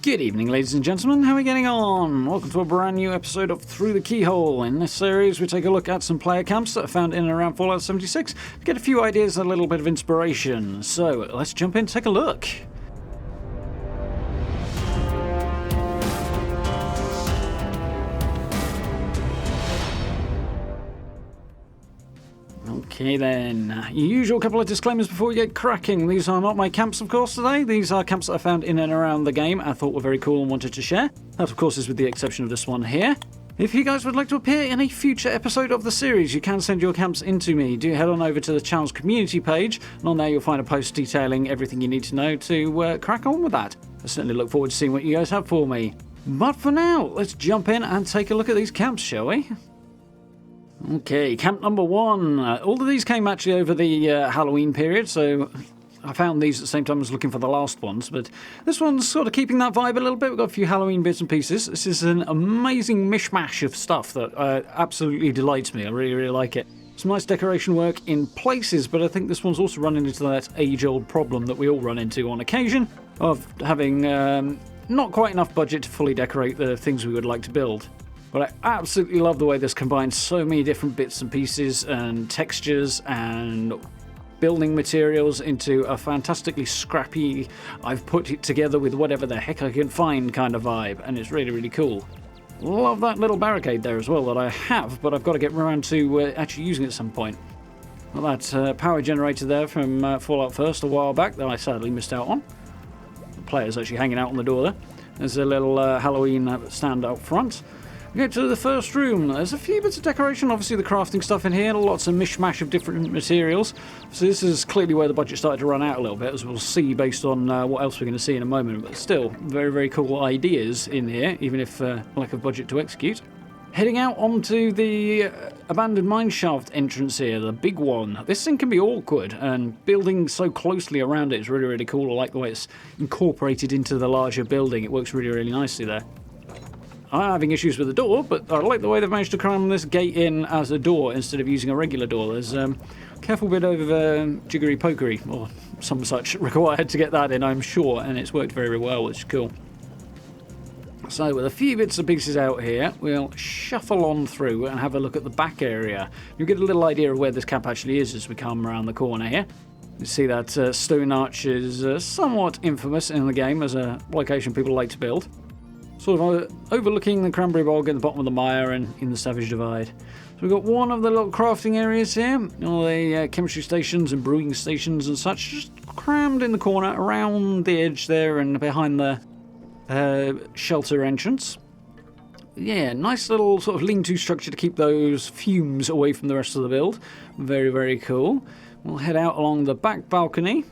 Good evening, ladies and gentlemen. How are we getting on? Welcome to a brand new episode of Through the Keyhole. In this series, we take a look at some player camps that are found in and around Fallout 76 to get a few ideas and a little bit of inspiration. So, let's jump in and take a look. Okay then, your usual couple of disclaimers before we get cracking. These are not my camps, of course, today. These are camps that I found in and around the game I thought were very cool and wanted to share. That, of course, is with the exception of this one here. If you guys would like to appear in a future episode of the series, you can send your camps in to me. Do head on over to the channel's community page, and on there you'll find a post detailing everything you need to know to crack on with that. I certainly look forward to seeing what you guys have for me. But for now, let's jump in and take a look at these camps, shall we? Okay, camp number one. All of these came actually over the Halloween period, so I found these at the same time as looking for the last ones, but this one's sort of keeping that vibe a little bit. We've got a few Halloween bits and pieces. This is an amazing mishmash of stuff that absolutely delights me. I really, really like it. Some nice decoration work in places, but I think this one's also running into that age-old problem that we all run into on occasion of having not quite enough budget to fully decorate the things we would like to build. But I absolutely love the way this combines so many different bits and pieces and textures and building materials into a fantastically scrappy, I've put it together with whatever the heck I can find kind of vibe, and it's really, really cool. Love that little barricade there as well that I have, but I've got to get around to actually using it at some point. Well, that power generator there from Fallout First a while back that I sadly missed out on. The player's actually hanging out on the door there. There's a little Halloween stand out front. We get to the first room. There's a few bits of decoration, obviously the crafting stuff in here, lots of mishmash of different materials. So this is clearly where the budget started to run out a little bit, as we'll see based on what else we're going to see in a moment. But still, very, very cool ideas in here, even if lack of budget to execute. Heading out onto the abandoned mineshaft entrance here, the big one. This thing can be awkward, and building so closely around it is really, really cool. I like the way it's incorporated into the larger building. It works really, really nicely there. I'm having issues with the door, but I like the way they've managed to cram this gate in as a door instead of using a regular door. There's a careful bit of jiggery-pokery, or some such, required to get that in, I'm sure, and it's worked very, very well, which is cool. So with a few bits and pieces out here, we'll shuffle on through and have a look at the back area. You'll get a little idea of where this camp actually is as we come around the corner here. You see that stone arch is somewhat infamous in the game as a location people like to build. Sort of overlooking the Cranberry Bog at the bottom of the mire and in the Savage Divide. So we've got one of the little crafting areas here, all the chemistry stations and brewing stations and such, just crammed in the corner around the edge there and behind the shelter entrance. Yeah, nice little sort of lean-to structure to keep those fumes away from the rest of the build. Very, very cool. We'll head out along the back balcony.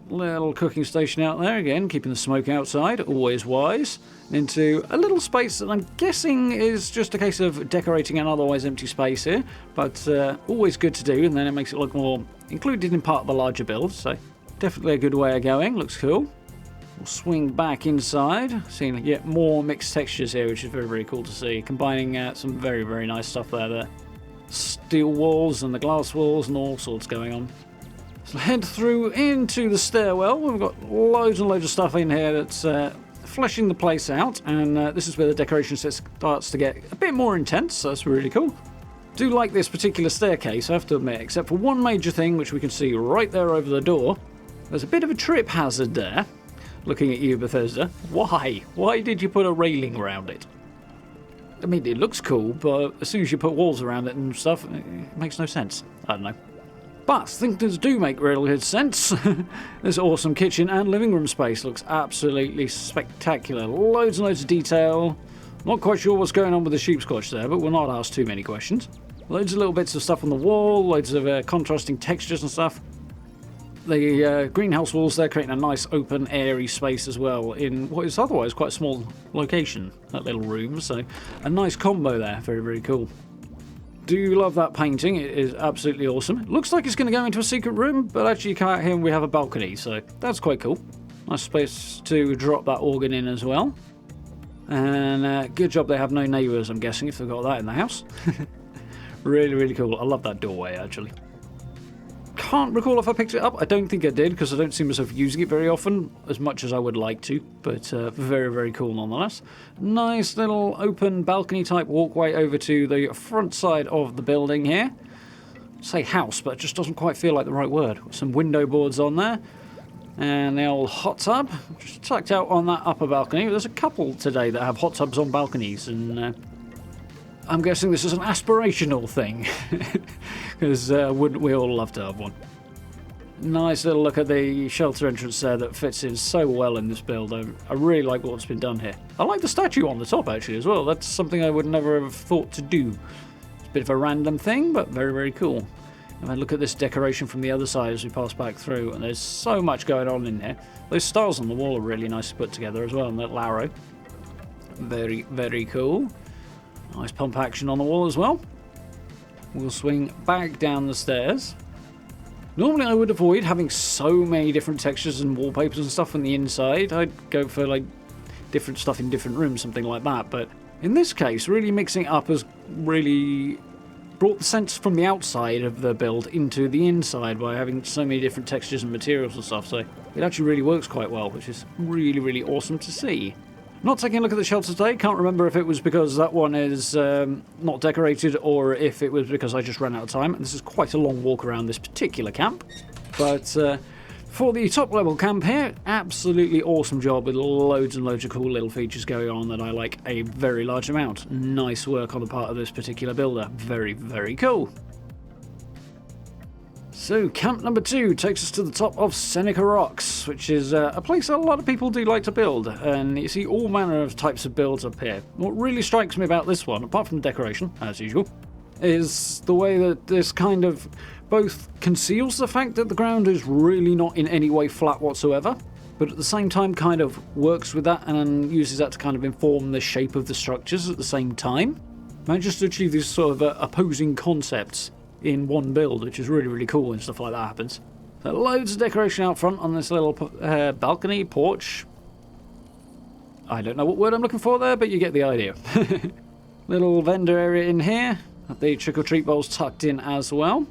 Little cooking station out there, again, keeping the smoke outside, always wise. Into a little space that I'm guessing is just a case of decorating an otherwise empty space here, but always good to do, and then it makes it look more included in part of the larger build, so definitely a good way of going, looks cool. We'll swing back inside, seeing yet more mixed textures here, which is very, very cool to see, combining some very, very nice stuff there. The steel walls and the glass walls and all sorts going on. So head through into the stairwell. We've got loads and loads of stuff in here that's fleshing the place out, and this is where the decoration starts to get a bit more intense, so that's really cool. Do like this particular staircase, I have to admit, except for one major thing which we can see right there over the door. There's a bit of a trip hazard there. Looking at you, Bethesda. Why? Why did you put a railing around it? I mean, it looks cool, but as soon as you put walls around it and stuff, it makes no sense. I don't know. But things do make real good sense. This awesome kitchen and living room space looks absolutely spectacular. Loads and loads of detail. Not quite sure what's going on with the sheepsquatch there, but we'll not ask too many questions. Loads of little bits of stuff on the wall, loads of contrasting textures and stuff. The greenhouse walls there creating a nice open airy space as well in what is otherwise quite a small location, that little room, so a nice combo there, very, very cool. Do love that painting, it is absolutely awesome. It looks like it's going to go into a secret room, but actually you come out here and we have a balcony, so that's quite cool. Nice space to drop that organ in as well. And good job they have no neighbours, I'm guessing, if they've got that in the house. Really, really cool. I love that doorway, actually. can't recall if I picked it up. I don't think I did, because I don't see myself using it very often, as much as I would like to. But very, very cool nonetheless. Nice little open balcony type walkway over to the front side of the building here. Say house, but it just doesn't quite feel like the right word. Some window boards on there. And the old hot tub, just tucked out on that upper balcony. There's a couple today that have hot tubs on balconies, and I'm guessing this is an aspirational thing, because wouldn't we all love to have one? Nice little look at the shelter entrance there that fits in so well in this build. I really like what's been done here. I like the statue on the top actually as well. That's something I would never have thought to do. It's a bit of a random thing, but very, very cool. And then look at this decoration from the other side as we pass back through, and there's so much going on in here. Those stars on the wall are really nice to put together as well, and that arrow. Very, very cool. Nice pump action on the wall as well. We'll swing back down the stairs. Normally I would avoid having so many different textures and wallpapers and stuff on the inside. I'd go for like different stuff in different rooms, something like that. But in this case, really mixing it up has really brought the sense from the outside of the build into the inside by having so many different textures and materials and stuff. So it actually really works quite well, which is really, really awesome to see. Not taking a look at the shelter today. Can't remember if it was because that one is not decorated or if it was because I just ran out of time. And this is quite a long walk around this particular camp. But for the top level camp here, absolutely awesome job with loads and loads of cool little features going on that I like a very large amount. Nice work on the part of this particular builder. Very, very cool. So, camp number 2 takes us to the top of Seneca Rocks, which is a place a lot of people do like to build, and you see all manner of types of builds up here. What really strikes me about this one, apart from the decoration, as usual, is the way that this kind of both conceals the fact that the ground is really not in any way flat whatsoever, but at the same time kind of works with that and uses that to kind of inform the shape of the structures at the same time. Manages to achieve these sort of opposing concepts in one build, which is really, really cool when stuff like that happens. So loads of decoration out front on this little balcony, porch. I don't know what word I'm looking for there, but you get the idea. Little vendor area in here. The trick-or-treat bowls tucked in as well.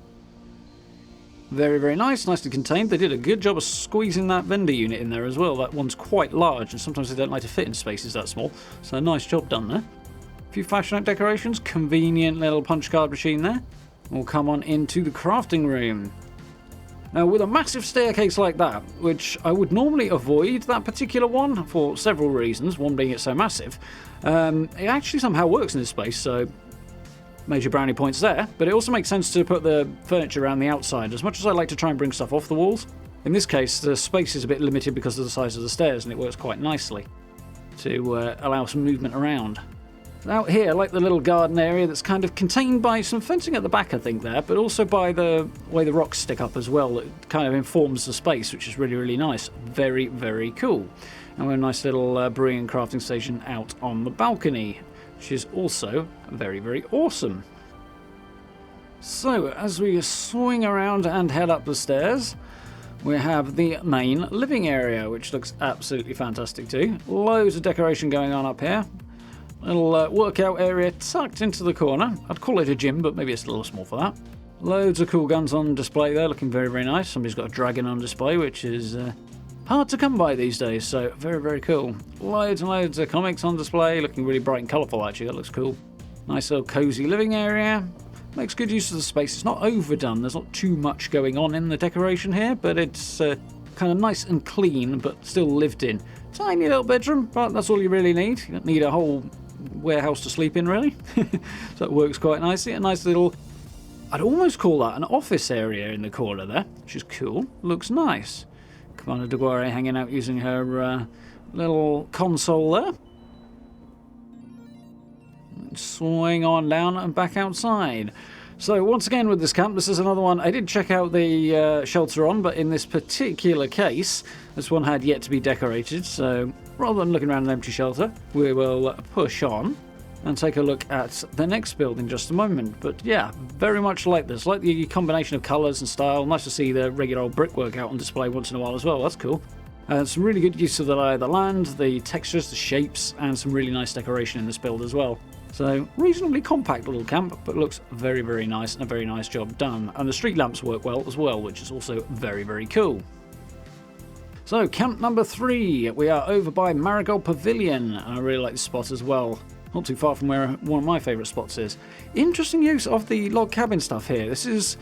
Very, very nice, nicely contained. They did a good job of squeezing that vendor unit in there as well. That one's quite large, and sometimes they don't like to fit in spaces that small. So nice job done there. A few fashion decorations, convenient little punch card machine there. We'll come on into the crafting room. Now, with a massive staircase like that, which I would normally avoid that particular one for several reasons, one being it's so massive, it actually somehow works in this space, so major brownie points there. But it also makes sense to put the furniture around the outside. As much as I like to try and bring stuff off the walls, in this case the space is a bit limited because of the size of the stairs, and it works quite nicely to allow some movement around. Out here, I like the little garden area that's kind of contained by some fencing at the back, I think, there, but also by the way the rocks stick up as well. It kind of informs the space, which is really, really nice. Very, very cool. And we have a nice little brewing and crafting station out on the balcony, which is also very, very awesome. So, as we swing around and head up the stairs, we have the main living area, which looks absolutely fantastic too. Loads of decoration going on up here. Little workout area tucked into the corner. I'd call it a gym, but maybe it's a little small for that. Loads of cool guns on display there, looking very, very nice. Somebody's got a dragon on display, which is hard to come by these days, so very, very cool. Loads and loads of comics on display, looking really bright and colourful actually, that looks cool. Nice little cosy living area. Makes good use of the space. It's not overdone, there's not too much going on in the decoration here, but it's kind of nice and clean, but still lived in. Tiny little bedroom, but that's all you really need. You don't need a whole warehouse to sleep in, really. So it works quite nicely. A nice little, I'd almost call that an office area in the corner there, which is cool. Looks nice. Commander Deguare hanging out using her little console there. Swing on down and back outside. So once again with this camp, this is another one I did check out the shelter on, but in this particular case, this one had yet to be decorated, so rather than looking around an empty shelter, we will push on and take a look at the next build in just a moment. But yeah, very much like this, like the combination of colours and style. Nice to see the regular old brickwork out on display once in a while as well, that's cool. Some really good use of the lie of the land, the textures, the shapes, and some really nice decoration in this build as well. So reasonably compact little camp, but looks very, very nice and a very nice job done. And the street lamps work well as well, which is also very, very cool. So camp number 3, we are over by Marigold Pavilion, and I really like this spot as well. Not too far from where one of my favourite spots is. Interesting use of the log cabin stuff here. This is,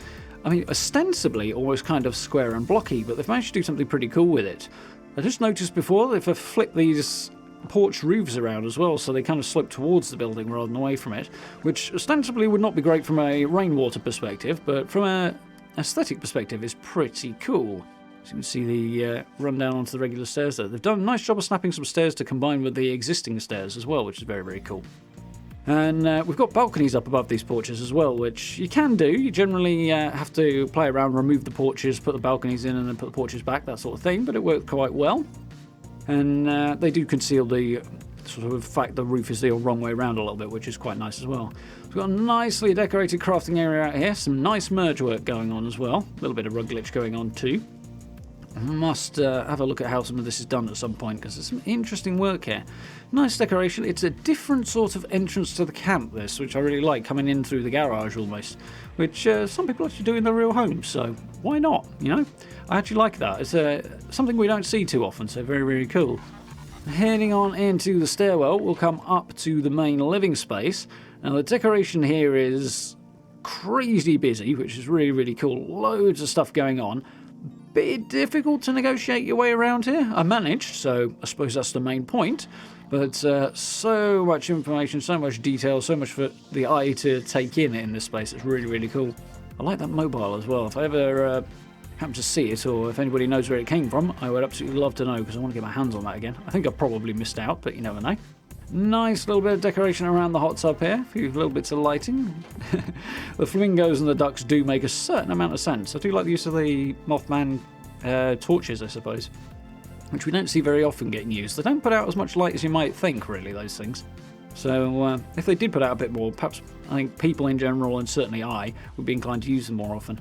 I mean, ostensibly almost kind of square and blocky, but they've managed to do something pretty cool with it. I just noticed before they've flipped these porch roofs around as well, so they kind of slope towards the building rather than away from it, which ostensibly would not be great from a rainwater perspective, but from an aesthetic perspective is pretty cool. So you can see the run down onto the regular stairs there. They've done a nice job of snapping some stairs to combine with the existing stairs as well, which is very, very cool. And we've got balconies up above these porches as well, which you can do. You generally have to play around, remove the porches, put the balconies in and then put the porches back, that sort of thing, but it worked quite well. And they do conceal the sort of fact the roof is the wrong way around a little bit, which is quite nice as well. We've got a nicely decorated crafting area out here, some nice merge work going on as well, a little bit of rug glitch going on too. I must have a look at how some of this is done at some point, because there's some interesting work here. Nice decoration. It's a different sort of entrance to the camp, this, which I really like, coming in through the garage almost, which some people actually do in their real homes, so why not, you know? I actually like that. It's something we don't see too often, so very, very cool. Heading on into the stairwell, we'll come up to the main living space. Now the decoration here is crazy busy, which is really, really cool. Loads of stuff going on. Bit difficult to negotiate your way around here. I managed, so I suppose that's the main point. But so much information, so much detail, so much for the eye to take in this space. It's really, really cool. I like that mobile as well. If I ever happen to see it, or if anybody knows where it came from, I would absolutely love to know, because I want to get my hands on that again. I think I've probably missed out, but you never know. Nice little bit of decoration around the hot tub here. A few little bits of lighting. The flamingos and the ducks do make a certain amount of sense. I do like the use of the Mothman torches, I suppose, which we don't see very often getting used. They don't put out as much light as you might think, really, those things. So if they did put out a bit more, perhaps I think people in general, and certainly I, would be inclined to use them more often.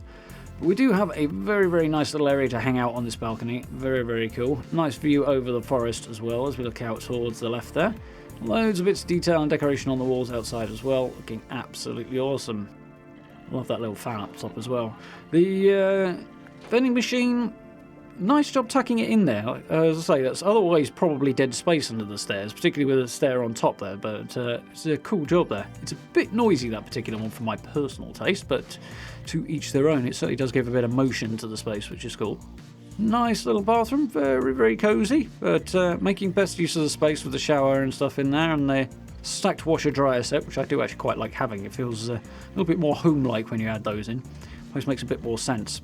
But we do have a very, very nice little area to hang out on this balcony. Very, very cool. Nice view over the forest as well, as we look out towards the left there. Loads of bits of detail and decoration on the walls outside as well, looking absolutely awesome. Love that little fan up top as well. The vending machine, nice job tucking it in there. As I say, that's otherwise probably dead space under the stairs, particularly with the stair on top there, but it's a cool job there. It's a bit noisy, that particular one, for my personal taste, but to each their own. It certainly does give a bit of motion to the space, which is cool. Nice little bathroom, very, very cosy, but making best use of the space with the shower and stuff in there, and the stacked washer dryer set, which I do actually quite like having. It feels a little bit more home-like when you add those in. Always makes a bit more sense.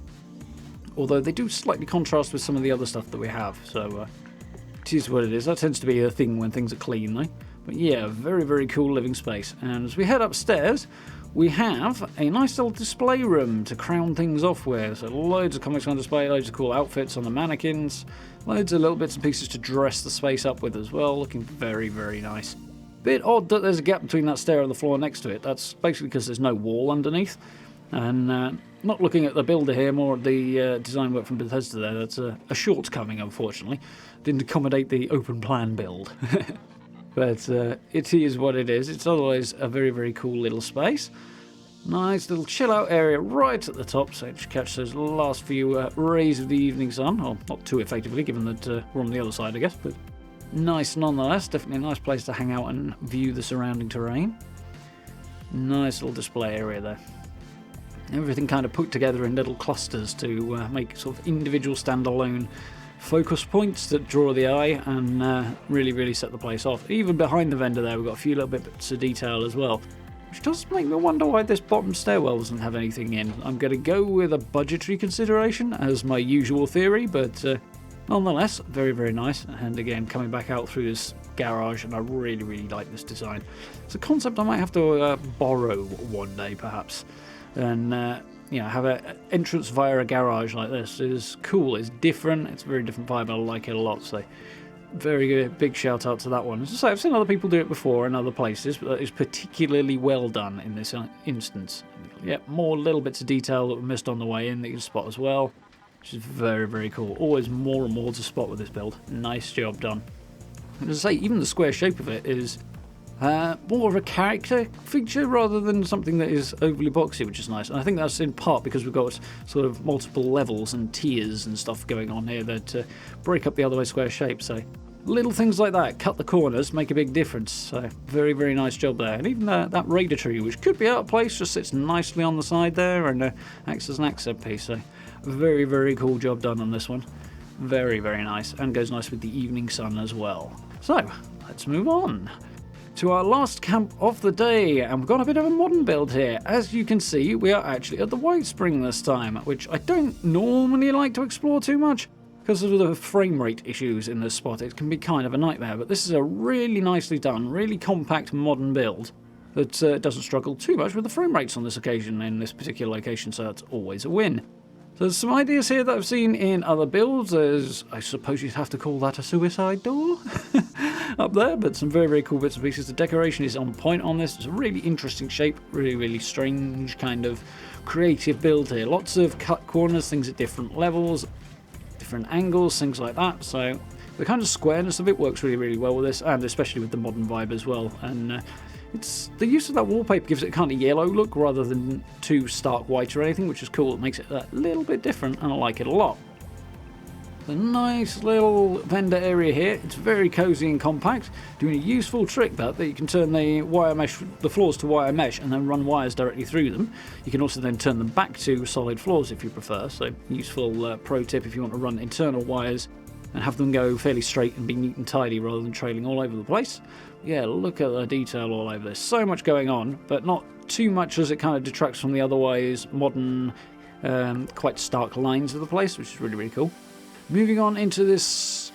Although they do slightly contrast with some of the other stuff that we have, so it is what it is. That tends to be a thing when things are clean, though. But yeah, very, very cool living space. And as we head upstairs, we have a nice little display room to crown things off with. So loads of comics on display, loads of cool outfits on the mannequins, loads of little bits and pieces to dress the space up with as well. Looking very, very nice. Bit odd that there's a gap between that stair and the floor next to it. That's basically because there's no wall underneath. And not looking at the builder here, more at the design work from Bethesda there. That's a shortcoming, unfortunately. Didn't accommodate the open plan build. But it is what it is. It's otherwise a very, very cool little space. Nice little chill out area right at the top, so to catch those last few rays of the evening sun. Well, not too effectively, given that we're on the other side, I guess, but nice nonetheless. Definitely a nice place to hang out and view the surrounding terrain. Nice little display area there. Everything kind of put together in little clusters to make sort of individual standalone focus points that draw the eye and really, really set the place off. Even behind the vendor there, we've got a few little bits of detail as well, which does make me wonder why this bottom stairwell doesn't have anything in. I'm going to go with a budgetary consideration as my usual theory, but nonetheless, very, very nice. And again, coming back out through this garage, and I really, really like this design. It's a concept I might have to borrow one day, perhaps, and you know, have an entrance via a garage like this. It is cool, it's different, it's a very different vibe, I like it a lot, so very good, big shout out to that one. As I say, I've seen other people do it before in other places, but that is particularly well done in this instance. Yeah, more little bits of detail that were missed on the way in that you can spot as well, which is very, very cool. Always more and more to spot with this build. Nice job done. And as I say, even the square shape of it is More of a character feature rather than something that is overly boxy, which is nice. And I think that's in part because we've got sort of multiple levels and tiers and stuff going on here that break up the other way square shape. So little things like that, cut the corners, make a big difference. So very, very nice job there. And even that raider tree, which could be out of place, just sits nicely on the side there and acts as an accent piece. So very, very cool job done on this one. Very, very nice, and goes nice with the evening sun as well. So let's move on to our last camp of the day, and we've got a bit of a modern build here. As you can see, we are actually at the White Spring this time, which I don't normally like to explore too much because of the frame rate issues in this spot. It can be kind of a nightmare, but this is a really nicely done, really compact modern build that doesn't struggle too much with the frame rates on this occasion in this particular location, so that's always a win. So there's some ideas here that I've seen in other builds. There's, I suppose you'd have to call that a suicide door up there, but some very, very cool bits and pieces. The decoration is on point on this. It's a really interesting shape, really, really strange kind of creative build here. Lots of cut corners, things at different levels, different angles, things like that. So the kind of squareness of it works really, really well with this, and especially with the modern vibe as well. And it's the use of that wallpaper gives it a kind of yellow look rather than too stark white or anything, which is cool. It makes it a little bit different, and I like it a lot. The nice little vendor area here. It's very cozy and compact, doing a useful trick that you can turn the wire mesh, the floors to wire mesh, and then run wires directly through them. You can also then turn them back to solid floors if you prefer. So useful pro tip if you want to run internal wires and have them go fairly straight and be neat and tidy rather than trailing all over the place. Yeah, look at the detail all over this. So much going on, but not too much as it kind of detracts from the otherwise modern, quite stark lines of the place, which is really, really cool. Moving on into this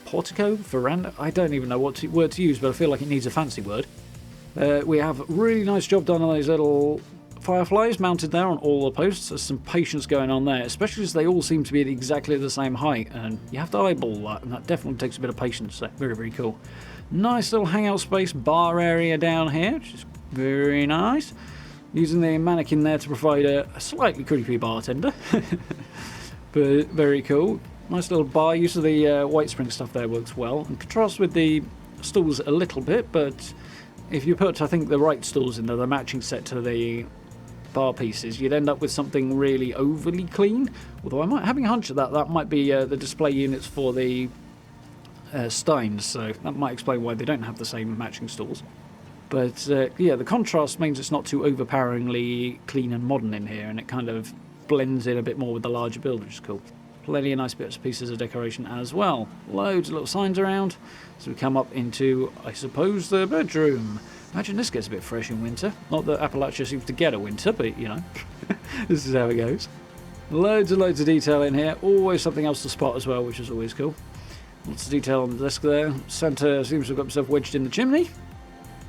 portico, veranda. I don't even know what word to use, but I feel like it needs a fancy word. We have a really nice job done on those little fireflies mounted there on all the posts. There's some patience going on there, especially as they all seem to be at exactly the same height, and you have to eyeball that, and that definitely takes a bit of patience. So very, very cool. Nice little hangout space bar area down here, which is very nice. Using the mannequin there to provide a slightly creepy bartender, but very cool. Nice little bar. Use of the White Spring stuff there works well, and contrasts with the stools a little bit, but if you put, I think, the right stools in there, the matching set to the bar pieces, you'd end up with something really overly clean. Although I'm having a hunch of that might be the display units for the steins, so that might explain why they don't have the same matching stools. But yeah, the contrast means it's not too overpoweringly clean and modern in here, and it kind of blends in a bit more with the larger build, which is cool. Plenty of nice bits and pieces of decoration as well. Loads of little signs around. So we come up into, I suppose, the bedroom. Imagine this gets a bit fresh in winter. Not that Appalachia seems to get a winter, but you know, this is how it goes. Loads and loads of detail in here. Always something else to spot as well, which is always cool. Lots of detail on the desk there. Santa seems to have got himself wedged in the chimney.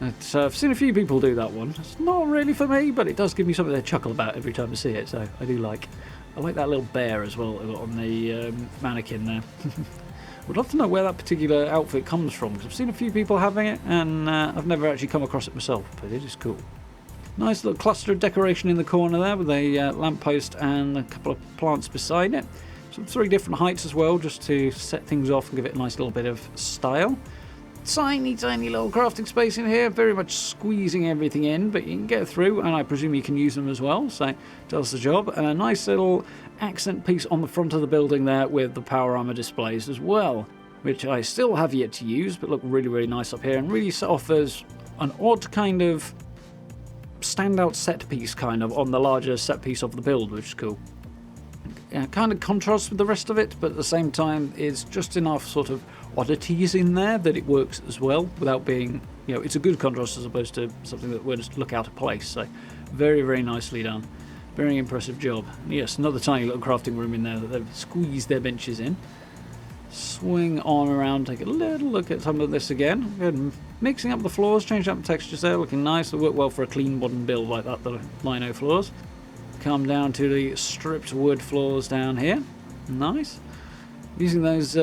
I've seen a few people do that one. It's not really for me, but it does give me something to chuckle about every time I see it, so I do like. I like that little bear as well on the mannequin there. Would love to know where that particular outfit comes from, because I've seen a few people having it, and I've never actually come across it myself, but it is cool. Nice little cluster of decoration in the corner there with a lamppost and a couple of plants beside it. Some 3 different heights as well, just to set things off and give it a nice little bit of style. Tiny, tiny little crafting space in here, very much squeezing everything in, but you can get through, and I presume you can use them as well, so it does the job. And a nice little accent piece on the front of the building there with the power armor displays as well, which I still have yet to use, but look really, really nice up here, and really offers an odd kind of standout set piece kind of on the larger set piece of the build, which is cool. Yeah, kind of contrasts with the rest of it, but at the same time is just enough sort of oddities in there that it works as well without being, you know, it's a good contrast as opposed to something that would just look out of place. So very, very nicely done. Very impressive job. Yes, another tiny little crafting room in there that they've squeezed their benches in. Swing on around, take a little look at some of this again. Good. Mixing up the floors, changing up the textures there, looking nice. It'll work well for a clean modern build like that, the lino floors. Come down to the stripped wood floors down here. Nice. Using those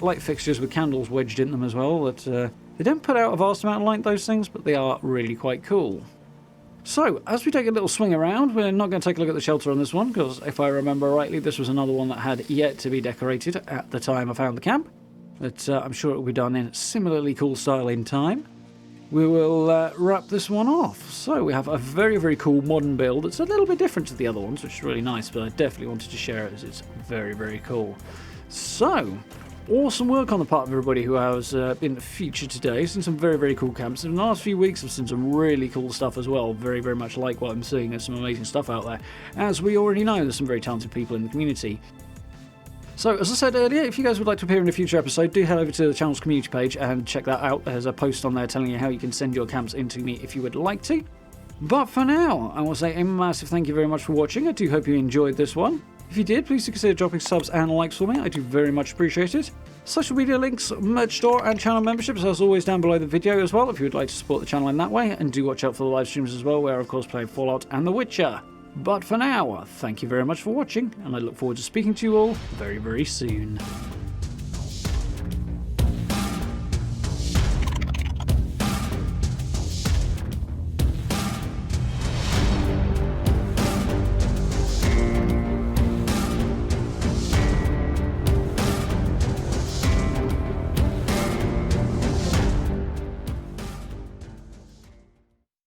light fixtures with candles wedged in them as well. That they don't put out a vast amount of light, those things, but they are really quite cool. So, as we take a little swing around, we're not going to take a look at the shelter on this one, because if I remember rightly, this was another one that had yet to be decorated at the time I found the camp. But I'm sure it will be done in similarly cool style in time. we will wrap this one off. So we have a very, very cool modern build. It's a little bit different to the other ones, which is really nice, but I definitely wanted to share it as it's very, very cool. So, awesome work on the part of everybody who has been featured today. Seen some very, very cool camps. In the last few weeks, I've seen some really cool stuff as well. Very, very much like what I'm seeing. There's some amazing stuff out there. As we already know, there's some very talented people in the community. So, as I said earlier, if you guys would like to appear in a future episode, do head over to the channel's community page and check that out. There's a post on there telling you how you can send your camps in to me if you would like to. But for now, I will say a massive thank you very much for watching. I do hope you enjoyed this one. If you did, please do consider dropping subs and likes for me. I do very much appreciate it. Social media links, merch store, and channel memberships as always down below the video as well if you would like to support the channel in that way. And do watch out for the live streams as well, where of course playing Fallout and The Witcher. But for now, thank you very much for watching, and I look forward to speaking to you all very, very soon.